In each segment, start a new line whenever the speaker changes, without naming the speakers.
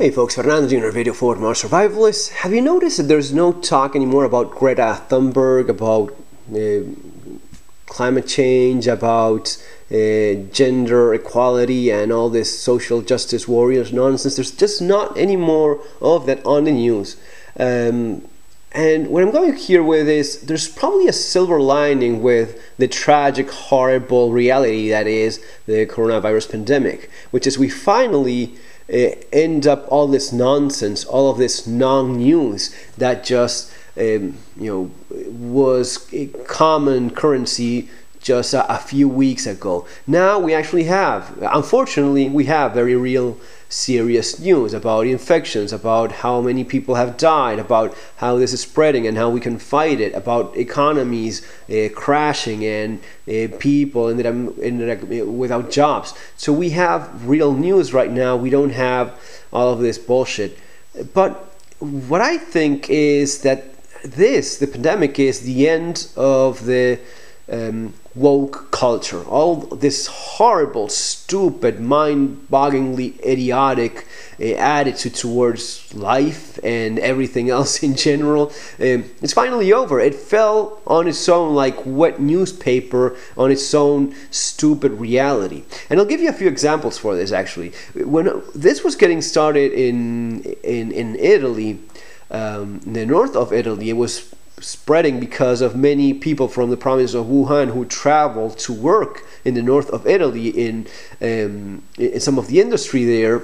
Hey folks, Fernando doing a video for more survivalists. Have you noticed that there's no talk anymore about Greta Thunberg, about climate change, about gender equality and all this social justice warriors nonsense? There's just not any more of that on the news. And what I'm going here with is there's probably a silver lining with the tragic, horrible reality that is the coronavirus pandemic, which is we finally end up all this nonsense, all of this non-news that just was a common currency just a few weeks ago. Now we actually have, unfortunately, we have very real, serious news about infections, about how many people have died, about how this is spreading and how we can fight it, about economies crashing and people ended up without jobs. So we have real news right now. We don't have all of this bullshit. But what I think is that the pandemic is the end of the woke culture, all this horrible, stupid, mind-bogglingly idiotic attitude towards life and everything else in general. It's finally over. It fell on its own like wet newspaper on its own stupid reality. And I'll give you a few examples for this actually. When this was getting started in Italy, in the north of Italy, it was spreading because of many people from the province of Wuhan who traveled to work in the north of Italy in some of the industry there.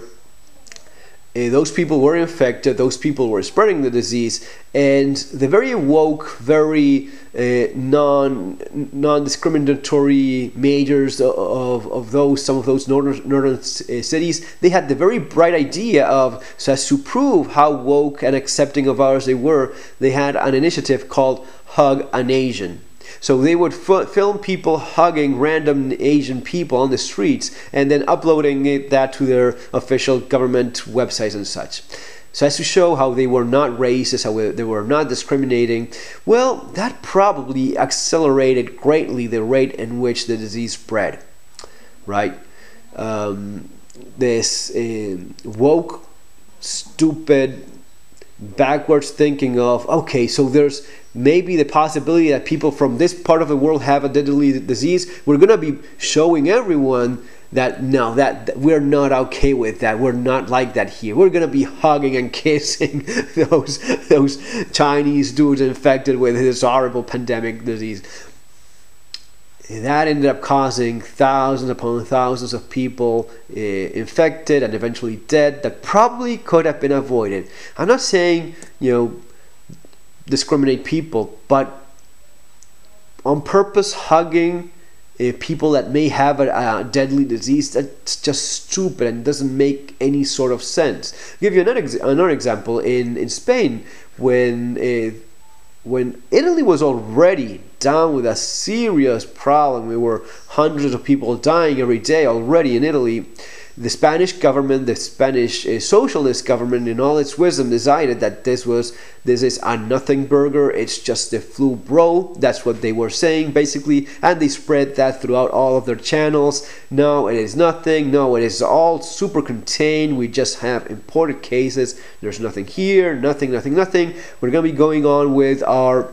Those people were infected, those people were spreading the disease, and the very woke, very non-discriminatory majors of some of those northern cities, they had the very bright idea of, so as to prove how woke and accepting of ours they were, they had an initiative called Hug an Asian. So they would film people hugging random Asian people on the streets and then uploading that to their official government websites and such. So as to show how they were not racist, how they were not discriminating. Well, that probably accelerated greatly the rate in which the disease spread, right? This woke, stupid, backwards thinking of, okay, so there's maybe the possibility that people from this part of the world have a deadly disease. We're going to be showing everyone that no, that we're not okay with that. We're not like that here. We're going to be hugging and kissing those Chinese dudes infected with this horrible pandemic disease. That ended up causing thousands upon thousands of people infected and eventually dead that probably could have been avoided. I'm not saying, discriminate people, but on purpose hugging people that may have a deadly disease, that's just stupid and doesn't make any sort of sense. I'll give you another example. In Spain, when Italy was already down with a serious problem, there were hundreds of people dying every day already in Italy. The Spanish government, the Spanish socialist government, in all its wisdom, decided that this is a nothing burger. It's just the flu, bro. That's what they were saying, basically, and they spread that throughout all of their channels. No, it is nothing. No, it is all super contained. We just have imported cases. There's nothing here. Nothing. We're gonna be going on with our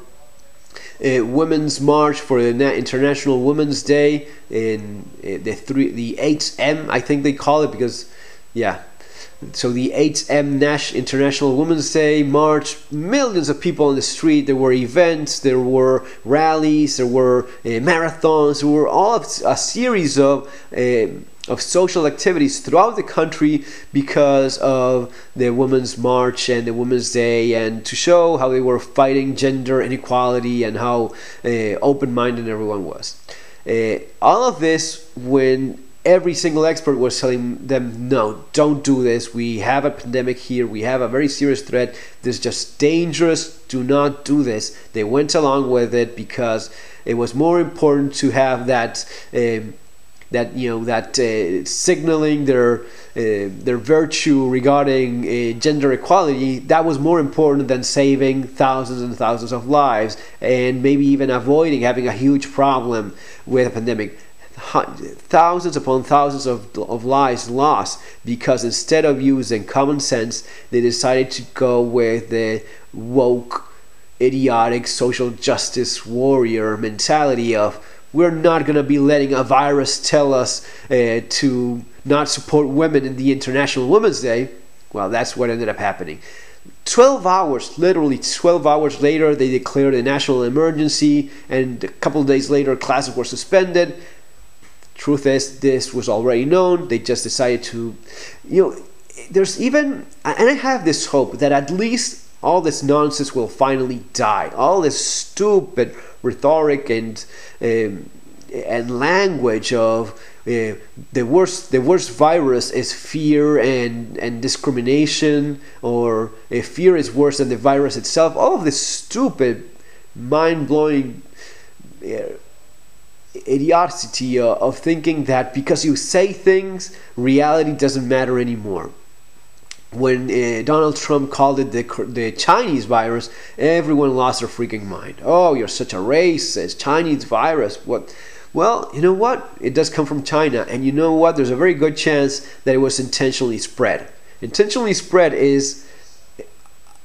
Women's March for the International Women's Day in the 8M, I think they call it, because yeah. So the 8M International Women's Day March, millions of people on the street. There were events, there were rallies, there were marathons, there were all a series of social activities throughout the country because of the Women's March and the Women's Day, and to show how they were fighting gender inequality and how open-minded everyone was. All of this when every single expert was telling them, no, don't do this. We have a pandemic here. We have a very serious threat. This is just dangerous. Do not do this. They went along with it because it was more important to have that signaling their virtue regarding gender equality. That was more important than saving thousands and thousands of lives and maybe even avoiding having a huge problem with a pandemic. thousands upon thousands of lives lost because instead of using common sense, they decided to go with the woke, idiotic social justice warrior mentality of we're not going to be letting a virus tell us to not support women in the International Women's Day. Well, that's what ended up happening. 12 hours, literally 12 hours later, they declared a national emergency, and a couple of days later, classes were suspended. Truth is, this was already known. They just decided to, there's even, and I have this hope that at least all this nonsense will finally die. All this stupid rhetoric and language of the worst virus is fear and discrimination, or fear is worse than the virus itself. All of this stupid, mind-blowing idiocy of thinking that because you say things, reality doesn't matter anymore. When Donald Trump called it the Chinese virus, everyone lost their freaking mind. Oh, you're such a racist. Chinese virus. What? Well, you know what? It does come from China. And you know what? There's a very good chance that it was intentionally spread. Intentionally spread is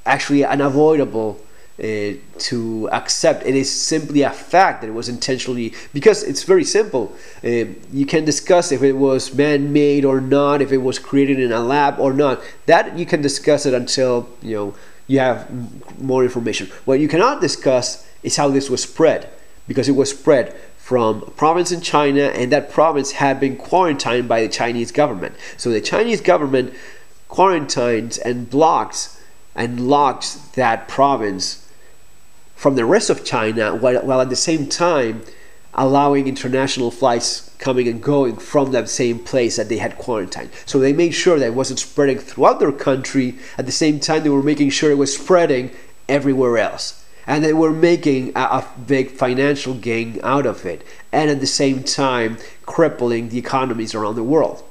actually unavoidable to accept. It is simply a fact that it was intentionally, because it's very simple. You can discuss if it was man-made or not, if it was created in a lab or not. That you can discuss it until you have more information. What you cannot discuss is how this was spread, because it was spread from a province in China, and that province had been quarantined by the Chinese government. So the Chinese government quarantined and blocked and locked that province from the rest of China, while at the same time allowing international flights coming and going from that same place that they had quarantined. So they made sure that it wasn't spreading throughout their country. At the same time, they were making sure it was spreading everywhere else. And they were making a big financial gain out of it, and at the same time crippling the economies around the world.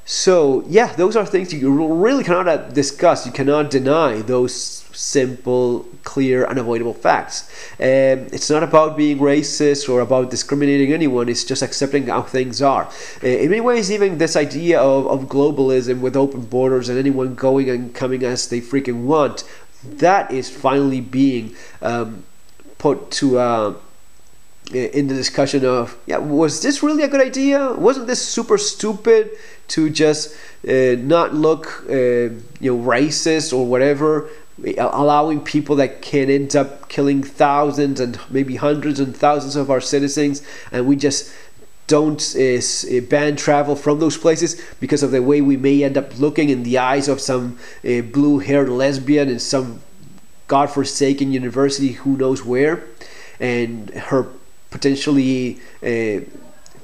So yeah, those are things you really cannot discuss. You cannot deny those simple, clear, unavoidable facts. It's not about being racist or about discriminating anyone. It's just accepting how things are. In many ways, even this idea of globalism with open borders and anyone going and coming as they freaking want, that is finally being put to in the discussion of, was this really a good idea? Wasn't this super stupid to just not look racist or whatever, allowing people that can end up killing thousands and maybe hundreds and thousands of our citizens, and we just don't ban travel from those places because of the way we may end up looking in the eyes of some blue-haired lesbian in some godforsaken university who knows where, and her potentially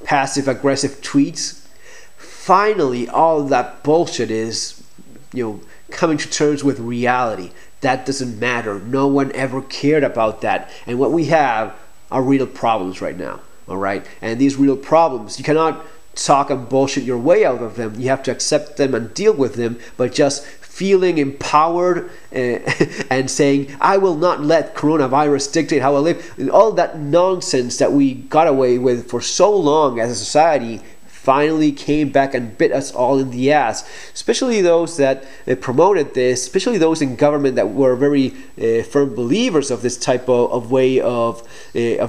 passive-aggressive tweets. Finally, all that bullshit is, coming to terms with reality. That doesn't matter. No one ever cared about that. And what we have are real problems right now. All right, and these real problems, you cannot talk and bullshit your way out of them. You have to accept them and deal with them, but just feeling empowered and saying, I will not let coronavirus dictate how I live. And all that nonsense that we got away with for so long as a society finally came back and bit us all in the ass, especially those that promoted this, especially those in government that were very firm believers of this type of way of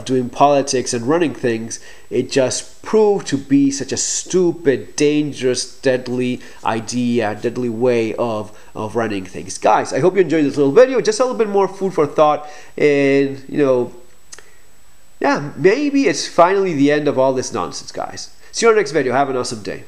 doing politics and running things. It just proved to be such a stupid, dangerous, deadly idea, deadly way of running things. Guys, I hope you enjoyed this little video. Just a little bit more food for thought, and maybe it's finally the end of all this nonsense, guys. See you on the next video. Have an awesome day.